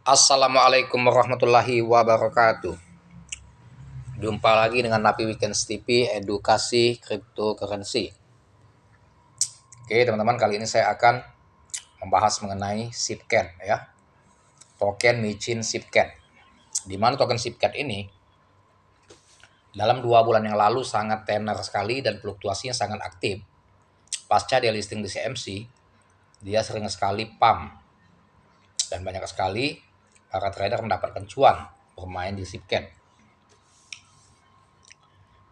Assalamualaikum warahmatullahi wabarakatuh. Jumpa lagi dengan Napi Weekends TV Edukasi Cryptocurrency. Oke teman-teman, kali ini saya akan membahas mengenai SIPCAT ya. Token micin SIPCAT. Di mana token SIPCAT ini dalam 2 bulan yang lalu sangat tenar sekali dan fluktuasinya sangat aktif. Pasca dia listing di CMC, dia sering sekali pump dan banyak sekali para trader mendapatkan cuan bermain di SIPCAT.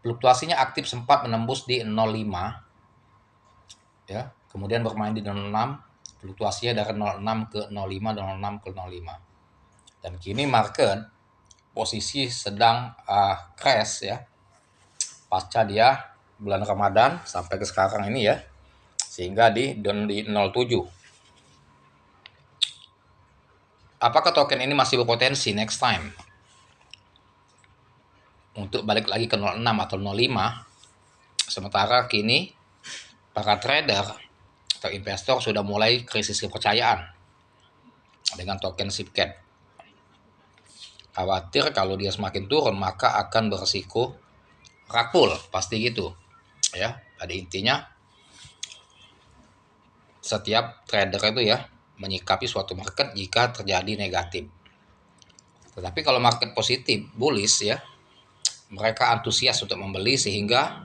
Fluktuasinya aktif sempat menembus di 0,5 ya, kemudian bermain di 06, fluktuasinya dari 06 ke 05 dan 06 ke 05. Dan kini market posisi sedang crash ya, pasca dia bulan Ramadan sampai ke sekarang ini ya, sehingga di 07. Apakah token ini masih berpotensi next time untuk balik lagi ke 06 atau 05? Sementara kini para trader atau investor sudah mulai krisis kepercayaan dengan token SIPCAT. Khawatir kalau dia semakin turun maka akan beresiko rakul, pasti gitu ya. Pada intinya setiap trader itu ya menyikapi suatu market jika terjadi negatif. Tetapi kalau market positif, bullish ya, mereka antusias untuk membeli sehingga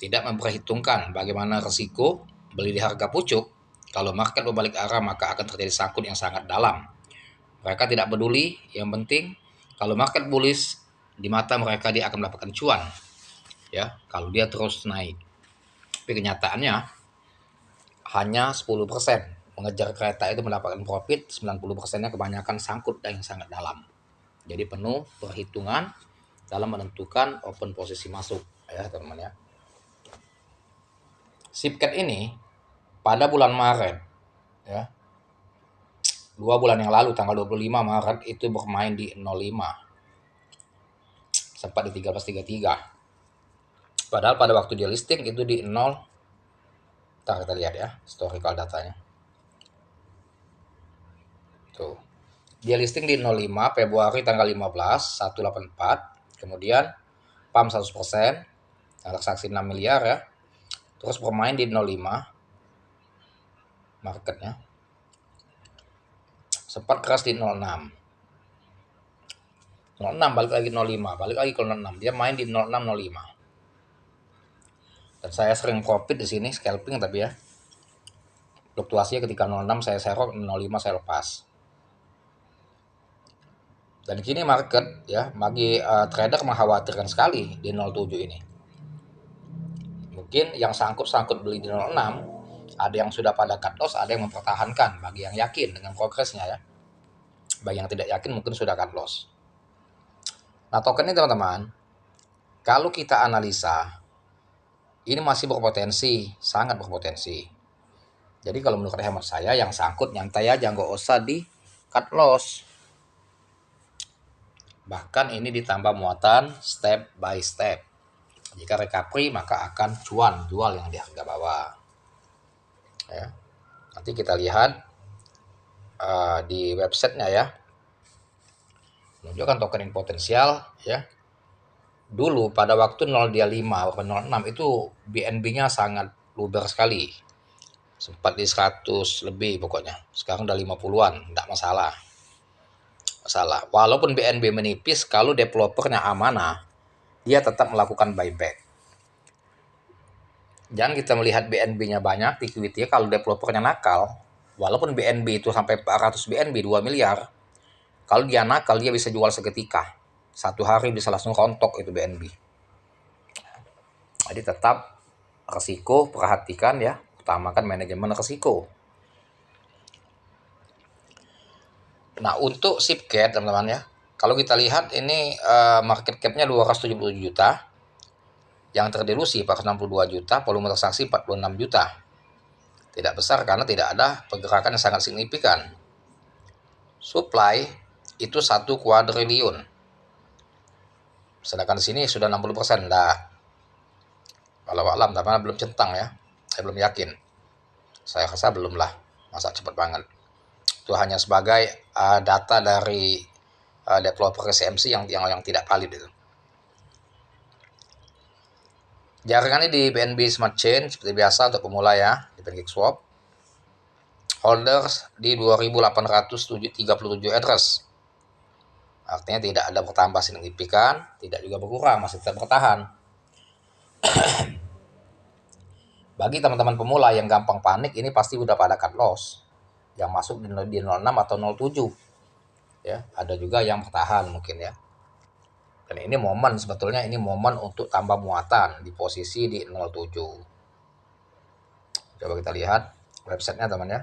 tidak memperhitungkan bagaimana resiko beli di harga pucuk. Kalau market berbalik arah maka akan terjadi sangkut yang sangat dalam. Mereka tidak peduli, yang penting kalau market bullish di mata mereka dia akan mendapatkan cuan ya kalau dia terus naik. Tapi kenyataannya hanya 10%. Mengejar kereta itu mendapatkan profit, 90%-nya kebanyakan sangkut dan yang sangat dalam. Jadi penuh perhitungan dalam menentukan open posisi masuk ya teman-teman ya. SIPCAT ini pada bulan Maret ya, 2 bulan yang lalu tanggal 25 Maret itu bermain di 05, sempat di 1333. Padahal pada waktu dia listing itu di 0. Kita lihat ya historical datanya. Tuh. Dia listing di 05 Februari tanggal 15 184. Kemudian pump 100%, transaksi 6 miliar ya. Terus bermain di 05 marketnya. Sempat keras di 06. 06 balik lagi 05, balik lagi ke 06. Dia main di 06 05. Dan saya sering profit di sini scalping tapi ya. Fluktuasinya ketika 06 saya serok, 05 saya lepas. Dan kini market ya bagi trader mengkhawatirkan sekali di 07 ini. Mungkin yang sangkut beli di 06, ada yang sudah pada cut loss, ada yang mempertahankan bagi yang yakin dengan progresnya ya. Bagi yang tidak yakin mungkin sudah cut loss. Nah token ini teman-teman, kalau kita analisa, ini masih berpotensi, sangat berpotensi. Jadi kalau menurut hemat saya yang sangkut nyantai aja, nggak usah di cut loss. Bahkan ini ditambah muatan step by step. Jika recovery maka akan cuan jual yang di harga bawah. Ya. Nanti kita lihat di websitenya ya. Menunjukkan token yang potensial ya. Dulu pada waktu 0,5 atau 06 itu BNB-nya sangat luber sekali. Sempat di 100 lebih pokoknya. Sekarang udah 50-an, enggak masalah. Walaupun BNB menipis, kalau developernya amanah, dia tetap melakukan buyback. Jangan kita melihat BNB-nya banyak, liquidity-nya kalau developernya nakal, walaupun BNB itu sampai 400 BNB 2 miliar, kalau dia nakal dia bisa jual seketika. 1 hari bisa langsung rontok itu BNB. Jadi tetap resiko perhatikan ya, utamakan manajemen resiko. Nah untuk SIPCAT teman-teman ya, kalau kita lihat ini market cap-nya 277 juta, yang terdilusi 462 juta, volume transaksi 46 juta. Tidak besar karena tidak ada pergerakan yang sangat signifikan. Supply itu 1 kuadriliun. Sedangkan di sini sudah 60%. Enggak. Walau alam, tapi belum centang ya. Saya belum yakin. Saya rasa belum lah. Masa cepat banget. Itu hanya sebagai data dari developer CMC yang tidak valid itu. Jaringannya di BNB Smart Chain seperti biasa untuk pemula ya, di PancakeSwap. Holders di 2.837 address. Artinya tidak ada bertambah signifikan, tidak juga berkurang, masih tetap bertahan. Bagi teman-teman pemula yang gampang panik, ini pasti udah pada cut loss. Yang masuk di 06 atau 07. Ya, ada juga yang bertahan mungkin ya. Dan ini momen, sebetulnya ini momen untuk tambah muatan di posisi di 07. Coba kita lihat websitenya teman ya.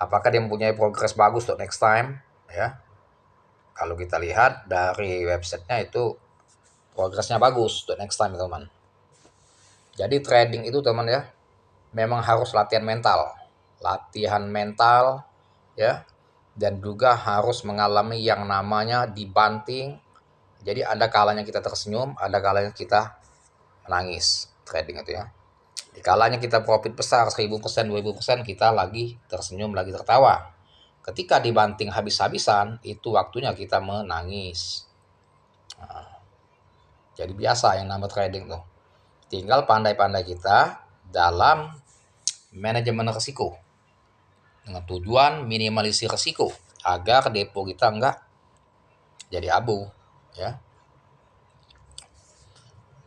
Apakah dia mempunyai progres bagus untuk next time ya? Kalau kita lihat dari websitenya itu progresnya bagus untuk next time teman. Jadi trading itu teman ya, memang harus latihan mental ya, dan juga harus mengalami yang namanya dibanting. Jadi ada kalanya kita tersenyum, ada kalanya kita menangis trading itu ya. Di kalanya kita profit besar 1000%, 2000%, kita lagi tersenyum, lagi tertawa. Ketika dibanting habis-habisan, itu waktunya kita menangis. Nah, jadi biasa yang nama trading tuh. Tinggal pandai-pandai kita dalam manajemen risiko. Dengan tujuan minimalisir risiko agar depo kita enggak jadi abu ya.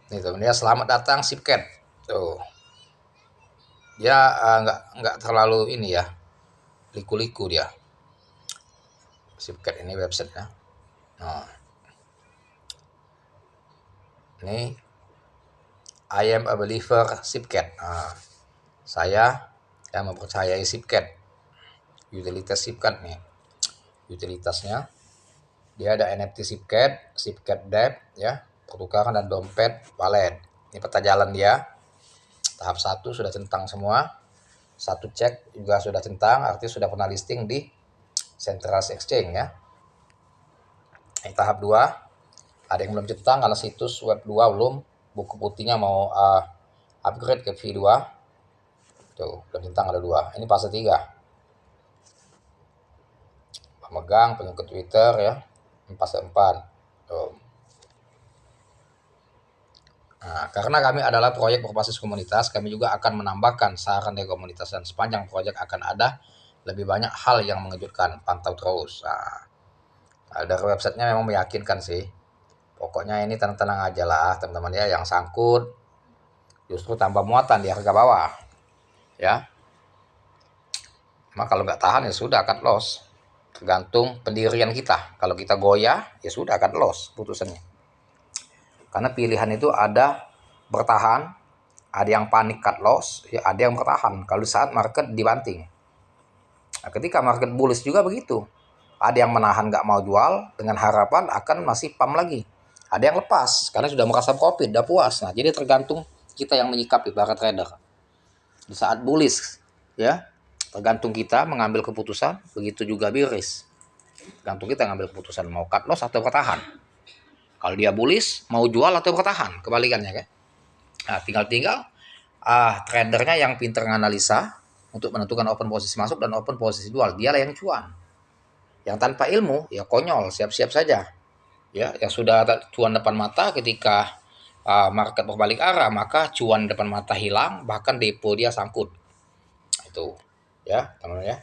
Nih teman ya, selamat datang Sipcat. Tuh. Dia enggak terlalu ini ya. Liku-liku dia. Sipcat ini websitenya. Nah. Ini I am a believer Sipcat. Nah, saya yang mempercayai Sipcat. Utilitas Sipcat nih. Utilitasnya dia ada NFT Sipcat, Sipcat Debt ya, pertukaran dan dompet wallet. Ini peta jalan dia. Tahap 1 sudah centang semua. 1 cek juga sudah centang, artinya sudah pernah listing di Central Exchange ya. Ini tahap 2 ada yang belum centang karena situs web 2 belum, buku putihnya mau upgrade ke V2. Tuh, belum centang ada 2. Ini fase 3. Pemegang, pengikut Twitter ya. Ini fase 4. Tuh. Nah, karena kami adalah proyek berbasis komunitas, kami juga akan menambahkan saran dari komunitas dan sepanjang proyek akan ada lebih banyak hal yang mengejutkan. Pantau terus. Nah, dari websitenya memang meyakinkan sih. Pokoknya ini tenang-tenang aja lah teman-teman ya, yang sangkut justru tambah muatan di harga bawah ya. Maka kalau nggak tahan ya sudah cut loss. Tergantung pendirian kita. Kalau kita goyah ya sudah cut loss putusannya. Karena pilihan itu ada bertahan, ada yang panik cut loss, ya ada yang bertahan kalau saat market dibanting. Nah, ketika market bullish juga begitu. Ada yang menahan nggak mau jual dengan harapan akan masih pump lagi. Ada yang lepas karena sudah merasa profit, udah puas. Nah, jadi tergantung kita yang menyikapi para trader. Di saat bullish, ya, tergantung kita mengambil keputusan, begitu juga bearish. Tergantung kita ngambil keputusan mau cut loss atau bertahan. Kalau dia bullish, mau jual atau bertahan, kebalikannya kan. Nah, tinggal tradernya yang pintar menganalisa untuk menentukan open posisi masuk dan open posisi jual. Dialah yang cuan. Yang tanpa ilmu, ya konyol, siap-siap saja. Ya, yang sudah cuan depan mata ketika market berbalik arah, maka cuan depan mata hilang, bahkan depo dia sangkut. Itu, ya, teman-teman ya.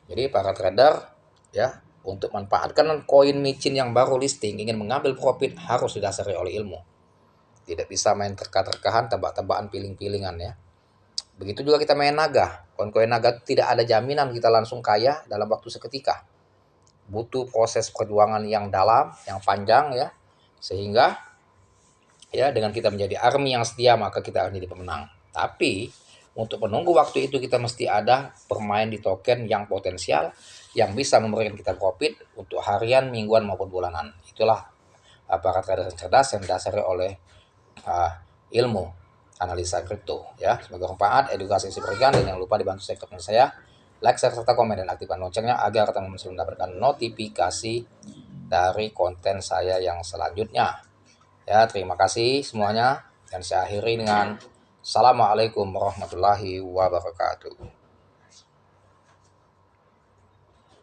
Jadi para trader, ya, untuk manfaatkan koin micin yang baru listing, ingin mengambil profit harus didasari oleh ilmu. Tidak bisa main terka-terkahan, tebak-tebakan, piling-pilingan ya. Begitu juga kita main naga. Koin-koin naga tidak ada jaminan kita langsung kaya dalam waktu seketika. Butuh proses perjuangan yang dalam, yang panjang ya. Sehingga ya dengan kita menjadi army yang setia maka kita akan jadi pemenang. Tapi untuk menunggu waktu itu kita mesti ada bermain di token yang potensial yang bisa memberikan kita profit untuk harian, mingguan maupun bulanan. Itulah para trader cerdas yang didasari oleh ilmu analisa kripto ya. Semoga bermanfaat, edukasi diberikan, dan jangan lupa dibantu subscribe channel saya, like, share, serta komen dan aktifkan loncengnya agar teman-teman selalu mendapatkan notifikasi dari konten saya yang selanjutnya. Ya, terima kasih semuanya dan saya akhiri dengan Assalamualaikum warahmatullahi wabarakatuh.